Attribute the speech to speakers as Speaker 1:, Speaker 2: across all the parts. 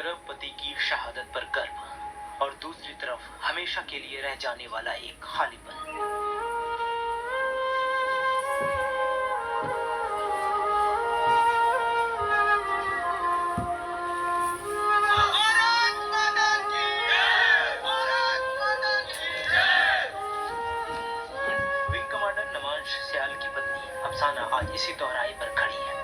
Speaker 1: तरफ पति की शहादत पर गर्व और दूसरी तरफ हमेशा के लिए रह जाने वाला एक खालीपन। विंग कमांडर नमांश सियाल की पत्नी अफसाना आज इसी दोहराई पर खड़ी है।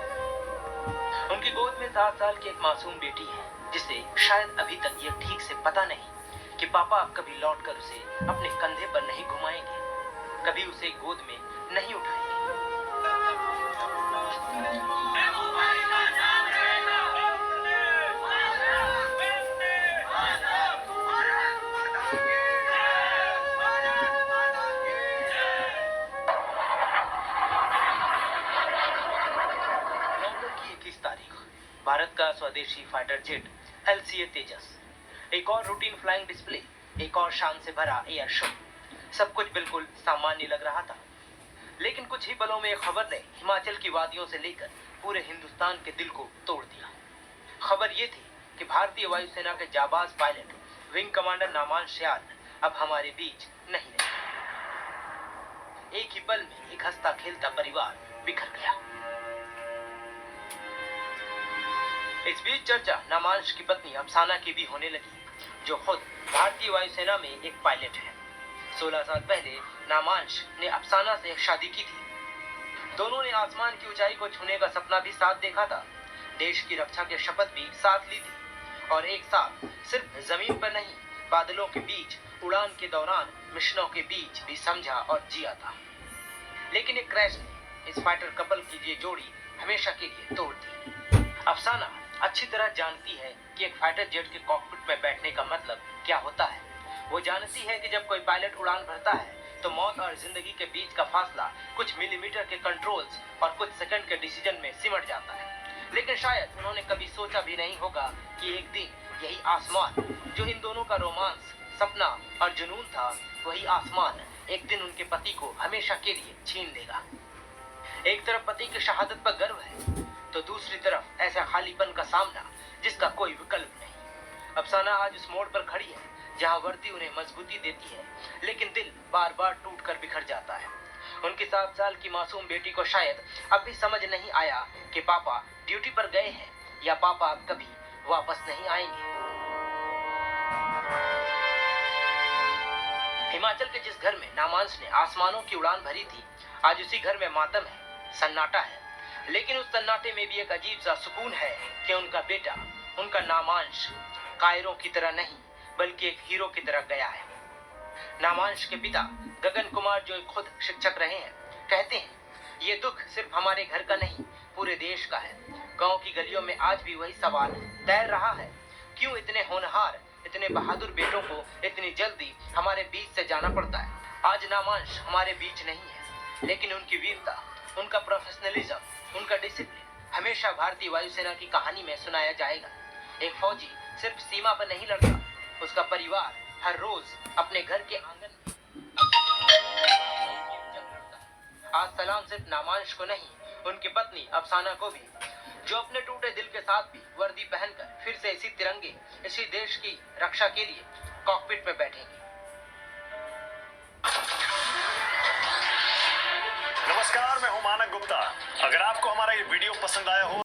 Speaker 1: उनकी गोद में 7 साल की एक मासूम बेटी है जिसे शायद अभी तक ये ठीक से पता नहीं कि पापा कभी लौटकर उसे अपने कंधे पर नहीं घुमाएंगे, कभी उसे गोद में नहीं उठाएंगे। नवंबर की 21 तारीख भारत का स्वदेशी फाइटर जेट LCA तेजस, एक और रूटीन फ्लाइंग डिस्प्ले, एक और शान से भरा एयर शो। सब कुछ बिल्कुल सामान्य लग रहा था, लेकिन कुछ ही पलों में एक खबर ने हिमाचल की वादियों से लेकर पूरे हिंदुस्तान के दिल को तोड़ दिया। खबर ये थी कि भारतीय वायुसेना के जाबाज पायलट विंग कमांडर नमांश सियाल अब हमारे बीच नहीं रहे। एक ही पल में एक हंसता खेलता परिवार बिखर गया। इस बीच चर्चा नमांश की पत्नी अफसाना की भी होने लगी, जो खुद भारतीय वायुसेना में एक पायलट है। 16 साल पहले नमांश ने अफसाना से शादी की थी। दोनों ने आसमान की ऊंचाई को छूने का सपना भी साथ देखा था, देश की रक्षा की शपथ भी साथ ली थी और एक साथ सिर्फ जमीन पर नहीं, बादलों के बीच उड़ान के दौरान मिशनों के बीच भी समझा और जिया था। लेकिन एक क्रैश ने इस फाइटर कपल की ये जोड़ी हमेशा के लिए तोड़ दी। अफसाना अच्छी तरह जानती है कि एक फाइटर जेट के कॉकपिट में बैठने का मतलब क्या होता है। वो जानती है कि जब कोई पायलट उड़ान भरता है तो मौत और जिंदगी के बीच का फासला कुछ मिलीमीटर के कंट्रोल्स और कुछ सेकंड के डिसीजन में सिमट जाता है। लेकिन शायद उन्होंने कभी सोचा भी नहीं होगा कि एक दिन यही आसमान जो इन दोनों का रोमांस, सपना और जुनून था, वही आसमान एक दिन उनके पति को हमेशा के लिए छीन लेगा। एक तरफ पति की शहादत पर गर्व है तो दूसरी तरफ ऐसा खालीपन का सामना जिसका कोई विकल्प नहीं। अफसाना आज उस मोड़ पर खड़ी है जहां वर्दी उन्हें मजबूती देती है, लेकिन दिल बार बार टूटकर बिखर जाता है। उनकी 7 साल की मासूम बेटी को शायद अब भी समझ नहीं आया कि पापा ड्यूटी पर गए हैं या पापा अब कभी वापस नहीं आएंगे। हिमाचल के जिस घर में नमांश ने आसमानों की उड़ान भरी थी, आज उसी घर में मातम है, सन्नाटा है। लेकिन उस सन्नाटे में भी एक अजीब सा सुकून है कि उनका बेटा, उनका नमांश कायरों की तरह नहीं बल्कि एक हीरो की तरह गया है। नमांश के पिता गगन कुमार, जो खुद शिक्षक रहे हैं, कहते हैं ये दुख सिर्फ हमारे घर का नहीं, पूरे देश का है। गांव की गलियों में आज भी वही सवाल तैर रहा है, क्यों इतने होनहार, इतने बहादुर बेटों को इतनी जल्दी हमारे बीच से जाना पड़ता है। आज नमांश हमारे बीच नहीं है, लेकिन उनकी वीरता, उनका प्रोफेशनलिज्म, उनका डिसिप्लिन हमेशा भारतीय वायुसेना की कहानी में सुनाया जाएगा। एक फौजी सिर्फ सीमा पर नहीं लड़ता, उसका परिवार हर रोज अपने घर के आंगन में लड़ता है। आज सलाम सिर्फ नमांश को नहीं, उनकी पत्नी अफसाना को भी, जो अपने टूटे दिल के साथ भी वर्दी पहनकर फिर से इसी तिरंगे, इसी देश की रक्षा के लिए कॉकपिट में बैठेंगे।
Speaker 2: नमस्कार, मैं हूं मानक गुप्ता। अगर आपको हमारा ये वीडियो पसंद आया हो